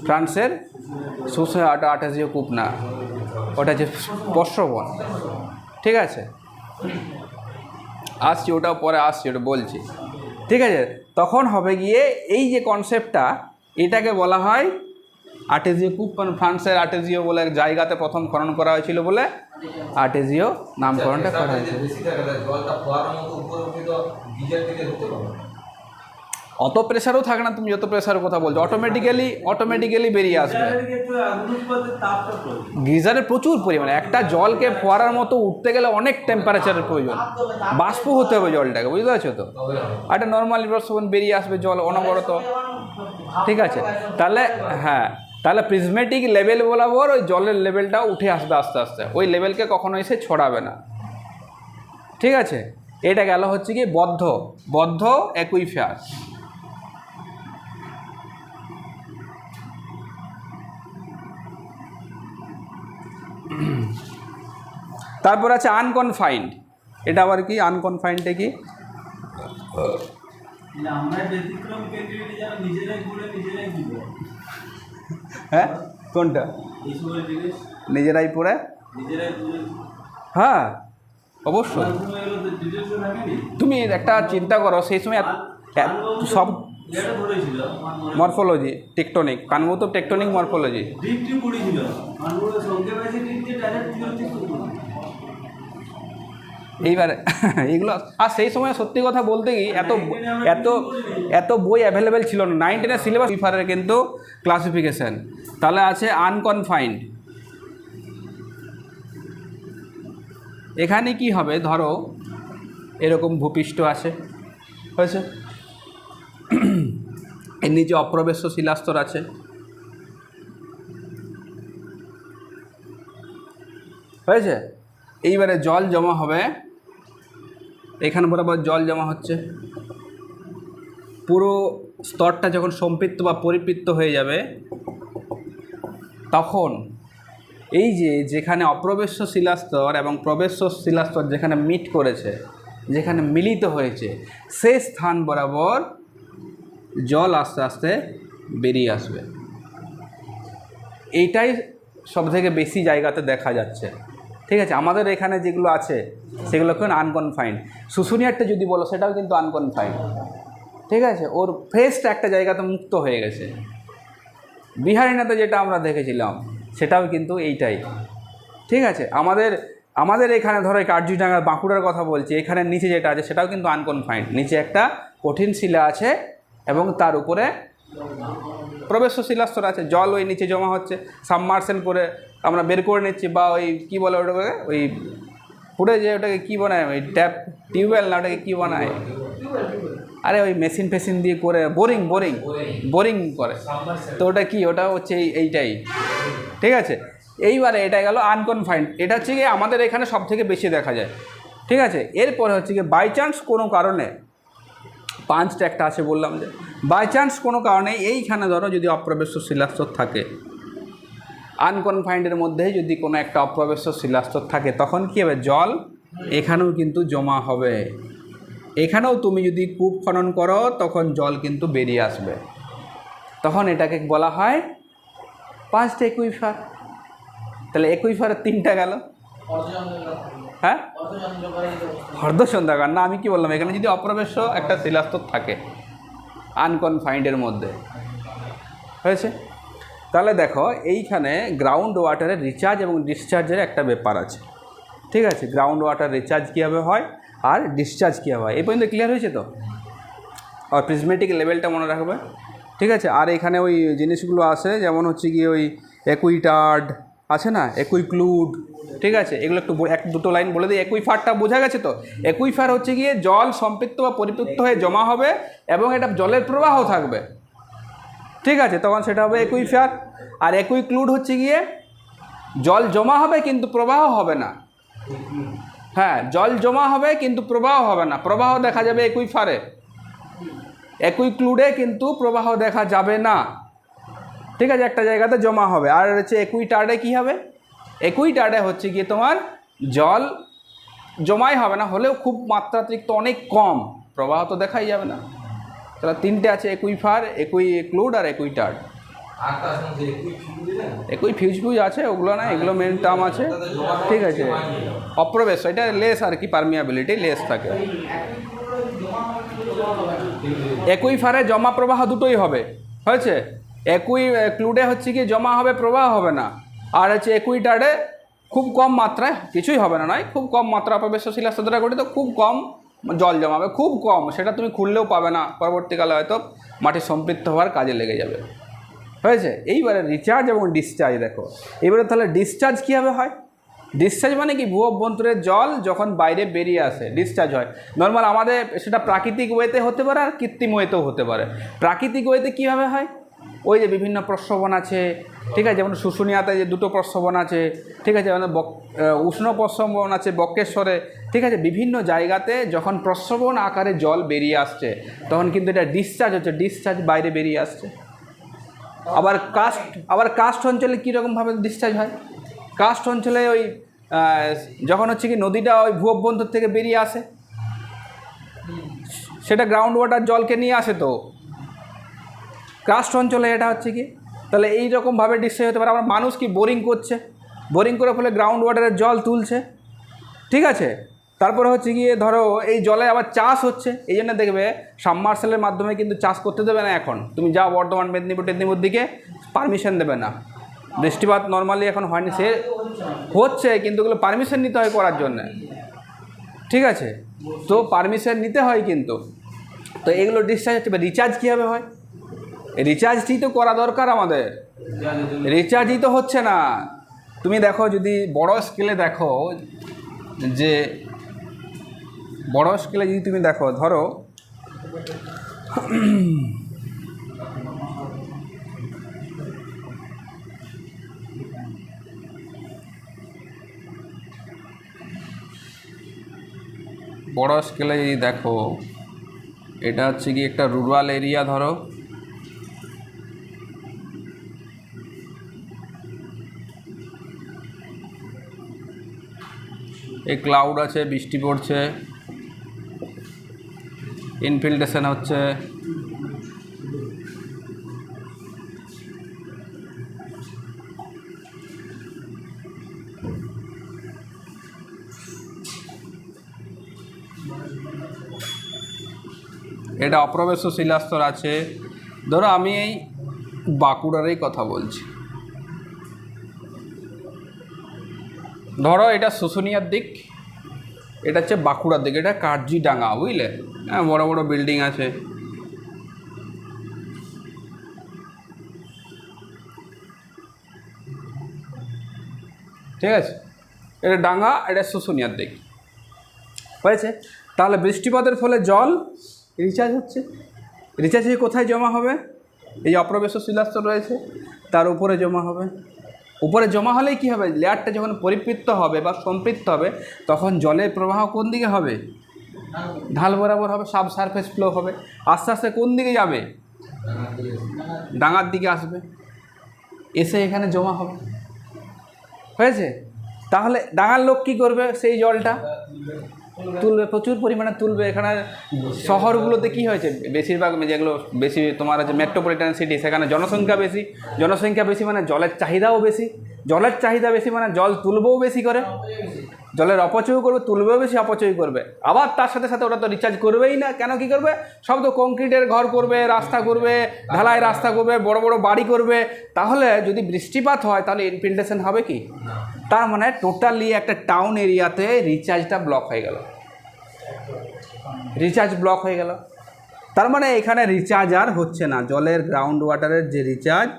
ফ্রান্সের সুসে আর্টেজিও কূপ না, ওটা হচ্ছে প্রস্রবণ। ঠিক আছে, আসছি, ওটা পরে আসছি, ওটা বলছি। ঠিক আছে, তখন হবে গিয়ে এই যে কনসেপ্টটা, এটাকে বলা হয় আর্টেজিও কূপ। ফ্রান্সের আর্টেজিও বলে এক জায়গাতে প্রথম খনন করা হয়েছিল বলে আর্টেজিও নামকরণটা করা হয়েছিল। অত প্রেশারও থাকে না, তুমি যত প্রেশারের কথা বলছো, অটোমেটিক্যালি বেরিয়ে আসবে। গিজারের প্রচুর পরিমাণে, একটা জলকে ফোয়ারার মতো উঠতে গেলে অনেক টেম্পারেচারের প্রয়োজন, বাষ্প হতে হবে জলটাকে, বুঝতে পারছো তো? একটা নর্মাল ইভাপোরেশন বেরিয়ে আসবে জল অনবরত। ঠিক আছে, তাহলে হ্যাঁ, তাহলে প্রিজমেটিক লেভেল বরাবর ওই জলের লেভেলটা উঠে আসবে আস্তে আস্তে, ওই লেভেলকে কখনো এসে ছড়াবে না। ঠিক আছে, এটা গেল হচ্ছে কি বদ্ধ অ্যাকুইফার। তারপর আছে আনকনফাইন্ড। এটা আবার কি, আনকনফাইন্ডে কি, হ্যাঁ কোনটা, নিজেরাই পড়ে, হ্যাঁ অবশ্যই। তুমি একটা চিন্তা করো, সেই সময় সব মরফোলজি টেকটনিক, কানমু তো টেকটনিক মরফোলজি, এইবার এইগুলো। আর সেই সময় সত্যি কথা বলতে কি এত বই অ্যাভেলেবেল ছিল না। 9 10 সিলেবাস প্রিফারের কিন্তু ক্লাসিফিকেশান। তাহলে আছে আনকনফাইন্ড। এখানে কি হবে, ধরো এরকম ভূপৃষ্ঠ আছে, হয়েছে, এর নিচে অপ্রবেশ্য শিলাস্তর আছে, হয়েছে। এইবারে জল জমা হবে এখানে বরাবর জল জমা হচ্ছে, পুরো স্তরটা যখন সম্পৃক্ত বা পরিপৃক্ত হয়ে যাবে তখন এই যে যেখানে অপ্রবেশ্য শিলাস্তর এবং প্রবেশ্য শিলাস্তর যেখানে মিট করেছে, যেখানে মিলিত হয়েছে, সেই স্থান বরাবর জল আস্তে আস্তে বেরিয়ে আসবে। এইটাই সবথেকে বেশি জায়গাতে দেখা যাচ্ছে। ঠিক আছে, আমাদের এখানে যেগুলো আছে সেগুলো কিন্তু আনকনফাইন্ড। শুশুনিয়ারটা যদি বলো সেটাও কিন্তু আনকনফাইন্ড। ঠিক আছে, ওর ফ্রেশটা একটা জায়গাতে মুক্ত হয়ে গেছে। বিহারিনাতে যেটা আমরা দেখেছিলাম সেটাও কিন্তু এইটাই। ঠিক আছে, আমাদের এখানে ধরো কার্যুডাঙ্গার বাঁকুড়ার কথা বলছি, এখানে নিচে যেটা আছে সেটাও কিন্তু আনকনফাইন্ড। নিচে একটা কঠিন শিলা আছে এবং তার উপরে প্রবেশ্য শিলাস্তর আছে। জল ওই নিচে জমা হচ্ছে, সাবমার্সেল করে আমরা বের করে নিচ্ছি, বা ওই কী বলে ওটাকে, ওই পুরে যে ওটাকে কী বানায়, ওই টিউবওয়েল না ওটাকে কী বানায়, আরে ওই মেশিন ফেশিন দিয়ে করে বোরিং করে, তো ওটা কি, ওটা হচ্ছে এইটাই। ঠিক আছে, এইবারে এটা গেল আনকনফাইন্ড। এটা হচ্ছে গিয়ে আমাদের এখানে সব থেকে বেশি দেখা যায়। ঠিক আছে, এরপরে হচ্ছে গিয়ে বাই চান্স কোনো কারণে, পাঁচটা একটা আছে বললাম যে বাই চান্স কোনো কারণে এইখানে ধরো যদি অপ্রবেশ্য শিলাস্তর থাকে, আনকনফাইন্ডের মধ্যে যদি কোনো একটা অপ্রবেশ্য শিলাস্তর থাকে, তখন কী হবে, জল এখানেও কিন্তু জমা হবে। এখানেও তুমি যদি কূপ খনন করো তখন জল কিন্তু বেরিয়ে আসবে। তখন এটাকে বলা হয় পাঁচটা একুইফার। তাহলে একুইফারের তিনটা গেল। হ্যাঁ, অর্ধচন্দ্রাকার না, আমি কি বললাম, এখানে যদি অপ্রবেশ্য একটা শিলাস্তর থাকে আনকনফাইন্ডের মধ্যে, হয়েছে। তাহলে দেখো এইখানে গ্রাউন্ড ওয়াটারের রিচার্জ এবং ডিসচার্জের একটা ব্যাপার আছে। ঠিক আছে, গ্রাউন্ড ওয়াটার রিচার্জ কীভাবে হয় আর ডিসচার্জ কীভাবে হয়, এই পর্যন্ত ক্লিয়ার হয়েছে তো। আর প্রিজমেটিক লেভেলটা মনে রাখবে। ঠিক আছে, আর এখানে ওই জিনিসগুলো আছে, যেমন হচ্ছে কি ওই একুইটার্ড আছে না, একুইক্লুড। ঠিক আছে, এগুলো একটু এক দুটো লাইন বলে দিই। একুইফারটা বোঝা গেছে তো। একুইফার হচ্ছে গিয়ে জল সম্পৃক্ত বা পরিপৃক্ত হয়ে জমা হবে এবং এটা জলের প্রবাহ থাকবে। ঠিক আছে, তখন সেটা হবে একুইফার। আর একুইক্লুড হচ্ছে গিয়ে জল জমা হবে কিন্তু প্রবাহ হবে না। হ্যাঁ, জল জমা হবে কিন্তু প্রবাহ হবে না। প্রবাহ দেখা যাবে একুইফারে, একুইক্লুডে কিন্তু প্রবাহ দেখা যাবে না। ঠিক আছে, একটা জায়গাতে জমা হবে। আর হচ্ছে একুইটার্ডে কী হবে, একুইটার্ডে হচ্ছে গিয়ে তোমার জল জমাই হবে না, হলেও খুব মাত্রাতিরিক্ত অনেক কম, প্রবাহ তো দেখাই যাবে না। তাহলে তিনটে আছে, একুইফার, একুইক্লুড আর একুইটার্ড। ফিউজ আছে, ওগুলো না, এগুলো মেন টার্ম আছে। ঠিক আছে, অপ্রবেশ এটা লেস আর কি, পারমিয়াবিলিটি লেস থাকে। একুইফারে জমা প্রবাহ দুটোই হবে, হয়েছে। একুইক্লুডে হচ্ছে কি জমা হবে, প্রবাহ হবে না। আর হচ্ছে একুইটার্ডে খুব কম মাত্রায়, কিছুই হবে না নয়, খুব কম মাত্রা অপ্রবেশ্য শিলাস্তর দ্বারা গঠিত, খুব কম জল জমাবে, খুব কম, সেটা তুমি খুললেও পাবে না, পরবর্তীকালে হয়তো মাটি সম্পৃক্ত হওয়ার কাজে লেগে যাবে। হয়েছে। এইবারে রিচার্জ এবং ডিসচার্জ দেখো। এবারে তাহলে ডিসচার্জ কীভাবে হয়? ডিসচার্জ মানে কি, ভূ অভ্যন্তরের জল যখন বাইরে বেরিয়ে আসে ডিসচার্জ হয়। নর্মাল আমাদের সেটা প্রাকৃতিক ওয়েতে হতে পারে আর কৃত্রিম ওয়েতেও হতে পারে। প্রাকৃতিক ওয়েতে কীভাবে হয়, ওই যে বিভিন্ন প্রস্রবণ আছে, ঠিক আছে, যেমন শুশুনিয়াতে যে দুটো প্রস্রবণ আছে, ঠিক আছে, মানে উষ্ণ প্রস্রবণ আছে বক্রেশ্বরে, ঠিক আছে, বিভিন্ন জায়গাতে যখন প্রস্রবণ আকারে জল বেরিয়ে আসছে তখন কিন্তু এটা ডিসচার্জ হচ্ছে, ডিসচার্জ বাইরে বেরিয়ে আসছে। আবার কাস্ট অঞ্চলে কীরকমভাবে ডিসচার্জ হয়, কাস্ট অঞ্চলে ওই যখন হচ্ছে কি নদীটা ওই ভূ অভ্যন্তর থেকে বেরিয়ে আসে, সেটা গ্রাউন্ড ওয়াটার জলকে নিয়ে আসে, তো কাস্ট অঞ্চলে এটা হচ্ছে কি, তাহলে এই রকমভাবে ডিসচার্জ হতে পারে। আবার মানুষ কি বোরিং করছে, বোরিং করে ফলে গ্রাউন্ড ওয়াটারের জল তুলছে, ঠিক আছে। তারপরে হচ্ছে গিয়ে ধরো এই জলে আবার চাষ হচ্ছে, এই জন্য দেখবে সাবমার্সেলের মাধ্যমে কিন্তু চাষ করতে দেবে না এখন। তুমি যাও বর্ধমান, মেদিনীপুর দিকে, পারমিশন দেবে না। বৃষ্টিপাত নর্মালি এখন হয়নি, সে হচ্ছে, কিন্তু ওগুলো পারমিশন নিতে হয় করার জন্য, ঠিক আছে, তো পারমিশন নিতে হয় কিন্তু। তো এগুলো ডিসচার্জ হচ্ছে। রিচার্জ কীভাবে হয়, রিচার্জটি তো করা দরকার আমাদের, রিচার্জই তো হচ্ছে না। তুমি দেখো যদি বড় স্কেলে দেখো, যে বড় স্কেলে যদি তুমি দেখো, ধরো বড় স্কেলে যদি দেখো, এটা হচ্ছে কি একটা রুরাল এরিয়া, ধরো এই ক্লাউড আছে, বৃষ্টি পড়ছে, ইনফিল্ট্রেশন হচ্ছে, এটা অপ্রবেশ্য শিলাস্তর আছে। ধরো আমি এই বাঁকুড়ারই কথা বলছি, ধরো এটা শুশুনিয়ার দিক, এটা হচ্ছে বাঁকুড়ার দিক, এটা কার্জিডাঙ্গা, বুঝলে? হ্যাঁ, বড় বড় বিল্ডিং আছে। ঠিক আছে, এটা ডাঙ্গা, এটা শুশুনিয়ার দিক হয়েছে। তাহলে বৃষ্টিপাতের ফলে জল রিচার্জ হচ্ছে, রিচার্জ হয়ে কোথায় জমা হবে? এই অপ্রবেশ্য শিলাস্তর রয়েছে তার উপরে জমা হবে। উপরে জমা হলেই কী হবে, লেয়ারটা যখন পরিপৃক্ত হবে বা সম্পৃক্ত হবে, তখন জলের প্রবাহ কোন দিকে হবে? ঢাল বরাবর হবে, সাব সারফেস ফ্লো হবে। আস্তে আস্তে কোন দিকে যাবে? ডাঙার দিকে আসবে, এসে এখানে জমা হবে। হয়েছে? তাহলে ডাঙার লোক কী করবে? সেই জলটা তুলবে, প্রচুর পরিমাণে তুলবে। এখানে শহরগুলোতে কী হয়েছে, বেশিরভাগ যেগুলো বেশি তোমার হচ্ছে মেট্রোপলিটন সিটি, সেখানে জনসংখ্যা বেশি। জনসংখ্যা বেশি মানে জলের চাহিদাও বেশি। জলের চাহিদা বেশি মানে জল তুলবেও বেশি করে, জলের অপচয় করবে, তুলবেও বেশি, অপচয় করবে। আবার তার সাথে সাথে ওটা তো রিচার্জ করবেই না। কেন, কী করবে? সব তো কংক্রিটের ঘর করবে, রাস্তা করবে, ঢালাই রাস্তা করবে, বড় বড় বাড়ি করবে। তাহলে যদি বৃষ্টিপাত হয় তাহলে ইনফিল্ট্রেশন হবে কি? তার মানে টোটালি একটা টাউন এরিয়াতে রিচার্জটা ব্লক হয়ে গেল, রিচার্জ ব্লক হয়ে গেল। তার মানে এখানে রিচার্জ আর হচ্ছে না, জলের গ্রাউন্ড ওয়াটারের যে রিচার্জ,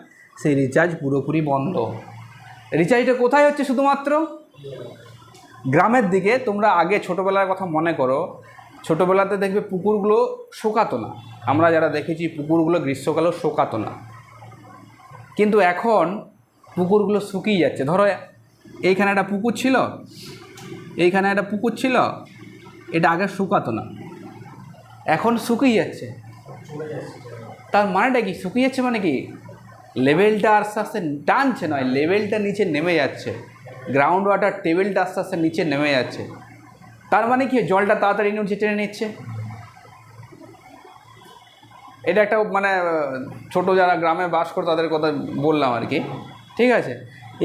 সেই রিচার্জ পুরোপুরি বন্ধ। রিচার্জটা কোথায় হচ্ছে? শুধুমাত্র গ্রামের দিকে। তোমরা আগে ছোটোবেলার কথা মনে করো, ছোটোবেলাতে দেখবে পুকুরগুলো শুকাতো না। আমরা যারা দেখেছি পুকুরগুলো গ্রীষ্মকালেও শুকাতো না, কিন্তু এখন পুকুরগুলো শুকিয়ে যাচ্ছে। ধরো এইখানে একটা পুকুর ছিল, এইখানে একটা পুকুর ছিল, এটা আগে শুকাতো না, এখন শুকিয়ে যাচ্ছে। তার মানেটা কি? শুকিয়ে যাচ্ছে মানে কি, লেভেলটা আস্তে আস্তে টানছে, নয় লেভেলটা নিচে নেমে যাচ্ছে, গ্রাউন্ড ওয়াটার টেবিলটা আস্তে আস্তে নিচে নেমে যাচ্ছে। তার মানে কি, জলটা তাড়াতাড়ি নিচে টেনে নিচ্ছে। এটা একটা মানে ছোটো যারা গ্রামে বাস করে তাদের কথা বললাম আর কি। ঠিক আছে,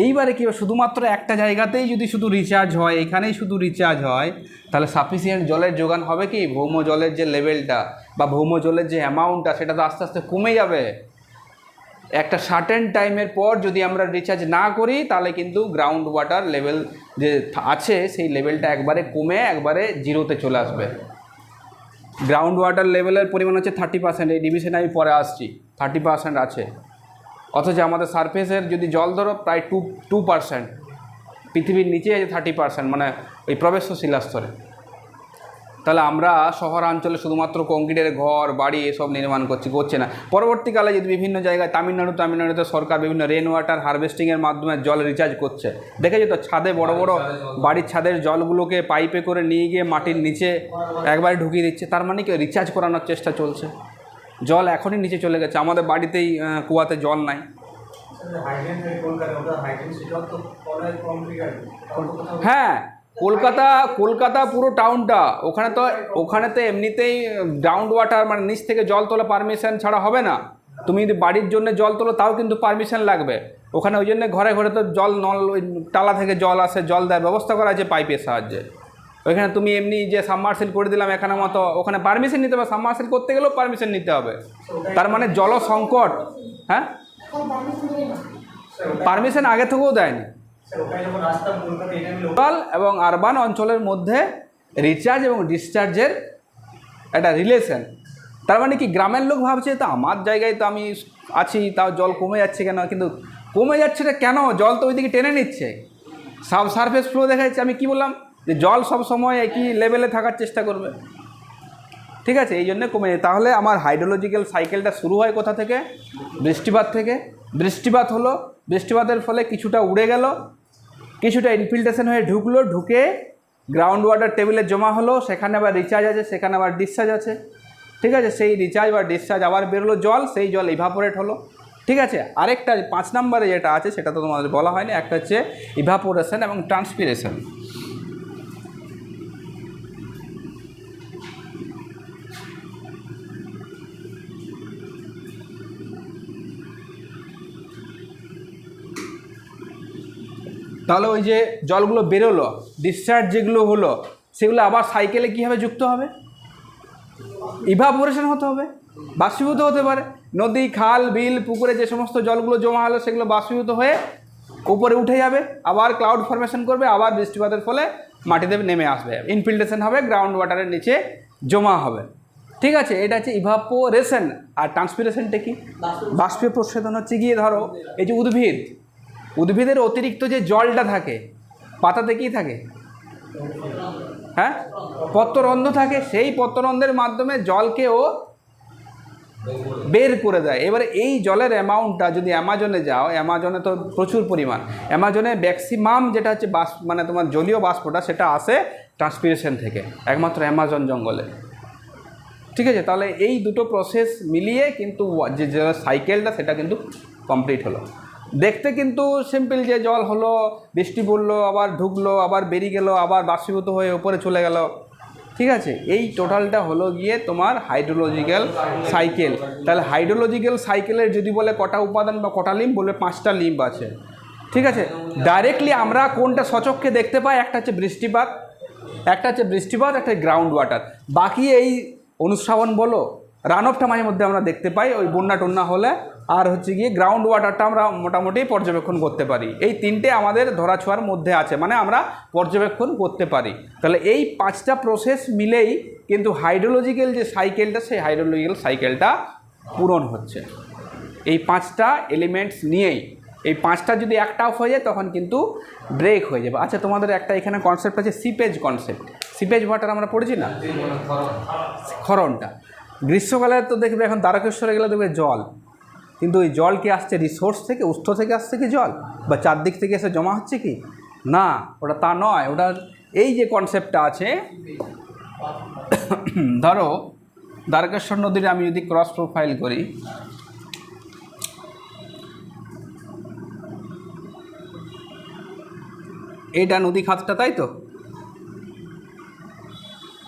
এইবারে কি শুধুমাত্র একটা জায়গাতেই যদি শুধু রিচার্জ হয়, এখানেই শুধু রিচার্জ হয়, তাহলে সাফিসিয়েন্ট জলের যোগান হবে কি? ভৌম জলের যে লেভেলটা বা ভৌম জলের যে অ্যামাউন্টটা, সেটা তো আস্তে আস্তে কমে যাবে। একটা সার্টেন টাইমের পর যদি আমরা রিচার্জ না করি, তাহলে কিন্তু গ্রাউন্ড ওয়াটার লেভেল যে আছে সেই লেভেলটা একবারে কমে একবারে জিরোতে চলে আসবে। গ্রাউন্ড ওয়াটার লেভেলের পরিমাণ হচ্ছে 30%, এই ডিভিশনে আমি পরে আসছি, 30% আছে। অথচ আমাদের সারফেসের যদি জল ধরো প্রায় 2%, পৃথিবীর নিচে আছে 30%, মানে ওই প্রবেশ্য শিলাস্তরে। তাহলে আমরা শহরাঞ্চলে শুধুমাত্র কংক্রিটের ঘর বাড়ি এসব নির্মাণ করছে না। পরবর্তীকালে যদি বিভিন্ন জায়গায় তামিলনাড়ুতে সরকার বিভিন্ন রেন ওয়াটার হারভেস্টিংয়ের মাধ্যমে জল রিচার্জ করছে, দেখেছি তো, ছাদে বড় বড় বাড়ির ছাদের জলগুলোকে পাইপে করে নিয়ে গিয়ে মাটির নিচে একবারে ঢুকিয়ে দিচ্ছে। তার মানে কি, রিচার্জ করানোর চেষ্টা চলছে। জল এখনই নিচে চলে গেছে, আমাদের বাড়িতেই কুয়াতে জল নাই। হ্যাঁ, কলকাতা পুরো টাউনটা, ওখানে তো এমনিতেই গ্রাউন্ড ওয়াটার মানে নিচ থেকে জল তোলা পারমিশন ছাড়া হবে না। তুমি যদি বাড়ির জন্য জল তোলো তাও কিন্তু পারমিশন লাগবে ওখানে। ওই জন্য ঘরে ঘরে তো জল নল, ওই টালা থেকে জল আসে, জল দেওয়ার ব্যবস্থা করা আছে পাইপের সাহায্যে। ওইখানে তুমি এমনি যে সাবমার্সিল করে দিলাম এখানে মতো, ওখানে পারমিশন নিতে হবে, সাবমার্সিল করতে গেলেও পারমিশন নিতে হবে। তার মানে জল সংকট। হ্যাঁ, পারমিশন আগে থেকেও দেয়নি। রুরাল এবং আরবান অঞ্চলের মধ্যে রিচার্জ এবং ডিসচার্জের একটা রিলেশন। তার মানে কি, গ্রামের লোক ভাবছে তো আমার জায়গায় তো আমি আছি, তাও জল কমে যাচ্ছে কেন? কিন্তু কমে যাচ্ছে না কেন? জল তো ওইদিকে টেনে নিচ্ছে, সাব সারফেস ফ্লো দেখা যাচ্ছে। আমি কি বললাম যে জল সব সময় একই লেভেলে থাকার চেষ্টা করবে। ঠিক আছে, এই জন্য কমে যায়। তাহলে আমার হাইড্রোলজিক্যাল সাইকেলটা শুরু হয় কোথা থেকে? বৃষ্টিপাত থেকে। বৃষ্টিপাত হলো, বৃষ্টিপাতের ফলে কিছুটা উড়ে গেল, কিছুটা ইনফিল্ট্রেশন হয়ে ঢুকলো, ঢুকে গ্রাউন্ড ওয়াটার টেবিলে জমা হলো, সেখানে আবার রিচার্জ আছে, সেখানে আবার ডিসচার্জ আছে, ঠিক আছে। সেই রিচার্জ বা ডিসচার্জ আবার বেরোলো জল, সেই জল ইভাপোরেট হলো, ঠিক আছে। আরেকটা 5 নম্বরে যেটা আছে সেটা তো তোমাদের বলা হয়নি, একটা হচ্ছে ইভাপোরেশন এবং ট্রান্সপিরেশন। তাহলে ওই যে জলগুলো বেরোলো, ডিসচার্জ যেগুলো হলো, সেগুলো আবার সাইকেলে কীভাবে যুক্ত হবে? ইভাপোরেশন হতে হবে, বাষ্পীভূত হতে পারে। নদী, খাল, বিল, পুকুরে যে সমস্ত জলগুলো জমা হলো সেগুলো বাষ্পীভূত হয়ে উপরে উঠে যাবে, আবার ক্লাউড ফরমেশন করবে, আবার বৃষ্টিপাতের ফলে মাটিতে নেমে আসবে, ইনফিল্ট্রেশন হবে, গ্রাউন্ড ওয়াটারের নিচে জমা হবে, ঠিক আছে। এটা হচ্ছে ইভাপোরেশন। আর ট্রান্সপিরেশনটা কি? বাষ্পীয় প্রস্বেদন হচ্ছে গিয়ে ধরো এই যে উদ্ভিদের অতিরিক্ত যে জলটা থাকে পাতাতে কি থাকে, হ্যাঁ, পত্ররন্ধ্র থাকে, সেই পত্ররন্ধ্রের মাধ্যমে জলকেও বের করে দেয়। এবারে এই জলের অ্যামাউন্টটা যদি অ্যামাজনে যাও, অ্যামাজনে তো প্রচুর পরিমাণ, অ্যামাজনে ম্যাক্সিমাম যেটা হচ্ছে মানে তোমার জলীয় বাষ্পটা সেটা আসে ট্রান্সপিরেশন থেকে, একমাত্র অ্যামাজন জঙ্গলে, ঠিক আছে। তাহলে এই দুটো প্রসেস মিলিয়ে কিন্তু যে সাইকেলটা সেটা কিন্তু কমপ্লিট হলো। দেখতে কিন্তু সিম্পল, যে জল হলো, বৃষ্টি পড়লো, আবার ঢুকলো, আবার বেরিয়ে গেল, আবার বাষ্পীভূত হয়ে উপরে চলে গেল, ঠিক আছে। এই টোটালটা হলো গিয়ে তোমার হাইড্রোলজিক্যাল সাইকেল। তাহলে হাইড্রোলজিক্যাল সাইকেলের যদি বলে কটা উপাদান বা কটা লিম্ব, বলবে 5টা লিম্ব আছে, ঠিক আছে। ডাইরেক্টলি আমরা কোনটা সচক্ষে দেখতে পাই, একটা হচ্ছে বৃষ্টিপাত, একটা গ্রাউন্ড ওয়াটার। বাকি এই অনুশ্রাবণ বলো, রানঅফটা মাঝে মধ্যে আমরা দেখতে পাই ওই বন্যা টন্যা হলে, আর হচ্ছে গিয়ে গ্রাউন্ড ওয়াটারটা আমরা মোটামুটি পর্যবেক্ষণ করতে পারি। এই 3টে আমাদের ধরাছোঁয়ার মধ্যে আছে, মানে আমরা পর্যবেক্ষণ করতে পারি। তাহলে এই 5টা প্রসেস মিলেই কিন্তু হাইড্রোলজিক্যাল যে সাইকেলটা, সেই হাইড্রোলজিক্যাল সাইকেলটা পূরণ হচ্ছে। এই 5টা এলিমেন্টস নিয়েই, এই 5টা যদি একটা অফ হয়ে যায় তখন কিন্তু ব্রেক হয়ে যাবে। আচ্ছা, তোমাদের একটা এখানে কনসেপ্ট আছে সিপেজ কনসেপ্ট। সিপেজ ওয়াটার আমরা পড়েছি না, ক্ষরণটা। গ্রীষ্মকালে তো দেখবে এখন দ্বারকেশ্বরে গেলে দেখবে জল, কিন্তু ওই জল কি আসছে রিসোর্স থেকে, উৎস থেকে আসছে কি জল, বা চারদিক থেকে এসে জমা হচ্ছে কি না, ওটা তা নয়। ওটা এই যে কনসেপ্টটা আছে, ধরো দ্বারকেশ্বর নদীর আমি যদি ক্রস প্রোফাইল করি, এইটা নদী খাতটা, তাই তো।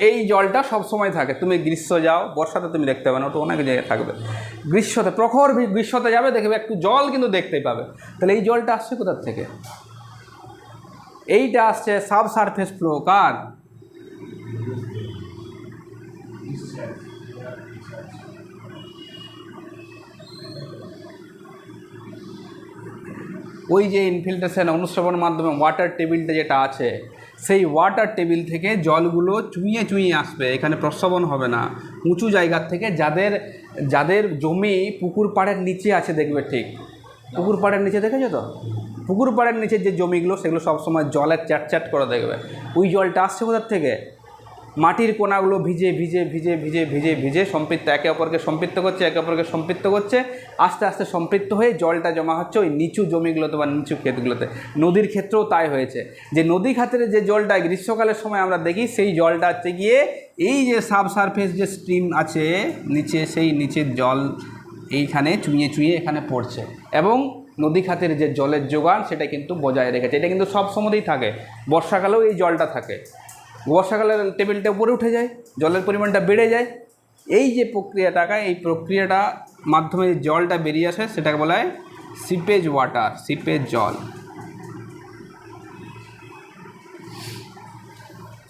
এই জলটা সব সময় থাকে, তুমি গ্রীষ্ম যাও, বর্ষাতে তুমি দেখতে পাবে না, ওটা অনেক জায়গায় থাকবে। গ্রীষ্মতে, প্রখর গ্রীষ্মতে যাবে, দেখবে একটু জল কিন্তু দেখতেই পাবে। তাহলে এই জলটা আসছে কোথার থেকে? এইটা আসছে সাব সারফেস ফ্লো, কার? ওই যে ইনফিল্ট্রেশন অনুশ্রবণ মাধ্যমে ওয়াটার টেবিলটা যেটা আছে, সেই ওয়াটার টেবিল থেকে জলগুলো চুইয়ে চুইয়ে আসবে, এখানে প্রস্রবণ হবে না। উঁচু জায়গার থেকে, যাদের জমি পুকুর পাড়ের নিচে আছে, দেখবে ঠিক পুকুর পাড়ের নিচে, দেখেছো তো, পুকুর পাড়ের নিচে যে জমিগুলো সেগুলো সবসময় জলের চ্যাট করে দেখবে। ওই জলটা আসছে কোথার থেকে? মাটির কোনাগুলো ভিজে ভিজে ভিজে ভিজে ভিজে ভিজে সম্পৃক্ত, একে অপরকে সম্পৃক্ত করছে, আস্তে আস্তে সম্পৃক্ত হয়ে জলটা জমা হচ্ছে ওই নিচু জমিগুলোতে বা নিচু ক্ষেতগুলোতে। নদীর ক্ষেত্রেও তাই হয়েছে, যে নদী খাতের যে জলটা গ্রীষ্মকালের সময় আমরা দেখি, সেই জলটা হচ্ছে গিয়ে এই যে সাবসারফেস যে স্ট্রিম আছে নিচে, সেই নিচের জল এইখানে চুইয়ে চুইয়ে এখানে পড়ছে, এবং নদী খাতের যে জলের যোগান সেটা কিন্তু বজায় রেখেছে। এটা কিন্তু সব সময়তেই থাকে, বর্ষাকালেও এই জলটা থাকে। বর্ষাকালের টেবিলটা উপরে উঠে যায়, জলের পরিমাণটা বেড়ে যায়। এই যে প্রক্রিয়াটাকে, এই প্রক্রিয়াটা মাধ্যমে জলটা বেরিয়ে আসে, সেটাকে বলা হয় সিপেজ ওয়াটার, সিপেজ জল।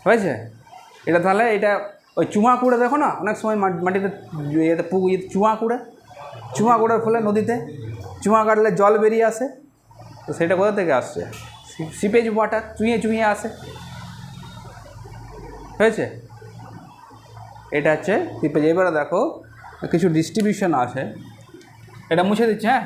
হয়েছে এটা? তাহলে এটা ওই চুমা কুড়ে দেখো না, অনেক সময় মাটিতে চুমা কুড়ের ফলে নদীতে চুমা কাটলে জল বেরিয়ে আসে, তো সেটা কোথা থেকে আসছে? সিপেজ ওয়াটার, চুইয়ে চুইয়ে আসে। হয়েছে? এটা হচ্ছে সিপেজ। এবারে দেখো কিছু ডিস্ট্রিবিউশন আছে, এটা মুছে দিচ্ছে। হ্যাঁ,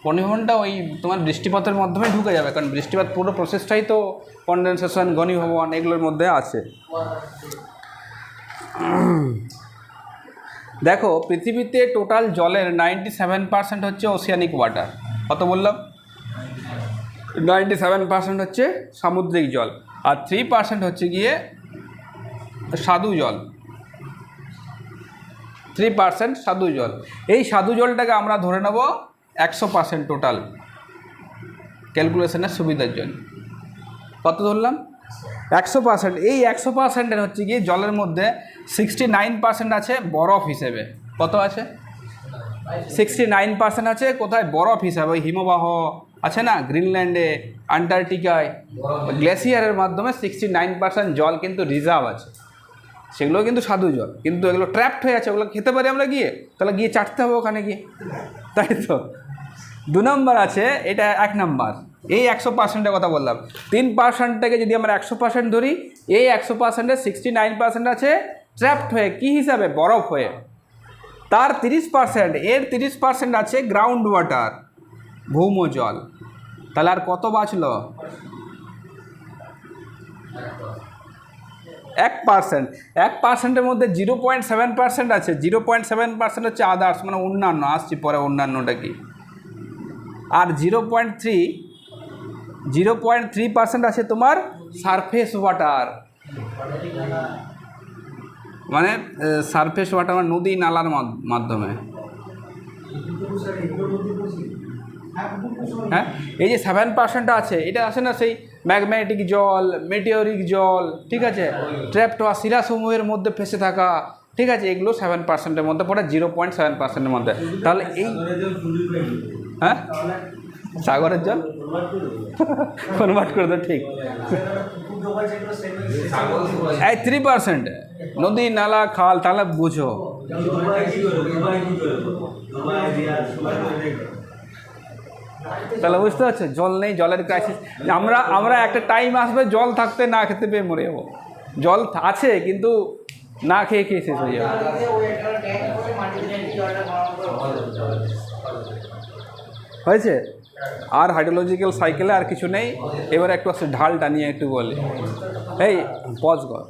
ঘনীভবনটা ওই তোমার বৃষ্টিপাতের মাধ্যমে ঢুকে যাবে, কারণ বৃষ্টিপাত পুরো প্রসেসটাই তো কনডেনসেশন, ঘনীভবন এগুলোর মধ্যে আছে। দেখো পৃথিবীতে টোটাল জলের 97% হচ্ছে ওশিয়ানিক ওয়াটার। কত বললাম? 97% হচ্ছে সামুদ্রিক জল, আর 3% হচ্ছে গিয়ে স্বাদু জল। 3% স্বাদু জল। এই স্বাদু জলটাকে আমরা ধরে নেব 100% টোটাল, ক্যালকুলেশনের সুবিধার জন্য। কত ধরলাম? 100%। এই 100%-এর হচ্ছে গিয়ে জলের মধ্যে 69% আছে বরফ হিসেবে। কত আছে? 69% আছে কোথায়? বরফ হিসাবে। ওই হিমবাহ আছে না গ্রিনল্যান্ডে, আন্টার্কটিকায়, গ্লেসিয়ারের মাধ্যমে 69% জল কিন্তু রিজার্ভ আছে। সেগুলো কিন্তু স্বাদু জল, কিন্তু এগুলো ট্র্যাপড হয়ে আছে। ওগুলো খেতে পারি আমরা গিয়ে? তাহলে গিয়ে চাটতে হবে ওখানে গিয়ে, তাই তো। 2 নম্বর আছে, এটা 1 নম্বর। এই 100%-এর কথা বললাম। 3%টাকে যদি আমরা 100% ধরি, এই 100%-এর 69% আছে ট্র্যাপড হয়ে, কী হিসাবে? বরফ হয়ে। তার 30%, এর 30% আছে গ্রাউন্ড ওয়াটার, ভৌম জল। তাহলে আর কত বাঁচলো? 1%। 1%-এর মধ্যে 0.7% আছে। 0.7% হচ্ছে আদার্স, মানে অন্যান্য। আসছি পরে অন্যান্যটা কি। আর 0.3% আছে তোমার সারফেস ওয়াটার, মানে সারফেস ওয়াটার মানে নদী নালার মাধ্যমে। হ্যাঁ, এই যে 7% আছে, এটা আসে না সেই ম্যাগমেটিক জল, মেটিওরিক জল, ঠিক আছে, ট্র্যাপড হওয়া শিলাসমূহের মধ্যে ফেসে থাকা, ঠিক আছে, এগুলো 7%-এর মধ্যে পড়ে, 0.7%-এর মধ্যে। তাহলে এই হ্যাঁ সাগরের জল কনভার্ট করে দাও, ঠিক। এই 3% নদী নালা খাল, তাহলে বুঝো। তাহলে বুঝতে পারছো, জল নেই, জলের ক্রাইসিস। আমরা একটা টাইম আসবে জল থাকতে না খেতে পেয়ে মরে যাবো। জল আছে কিন্তু না খেয়ে খেয়ে শেষ হয়ে যাবে। হয়েছে? আর হাইড্রোলজিক্যাল সাইকেলে আর কিছু নেই। এবার একটু আসলে ঢালটা নিয়ে একটু বলি। এই পজ কর।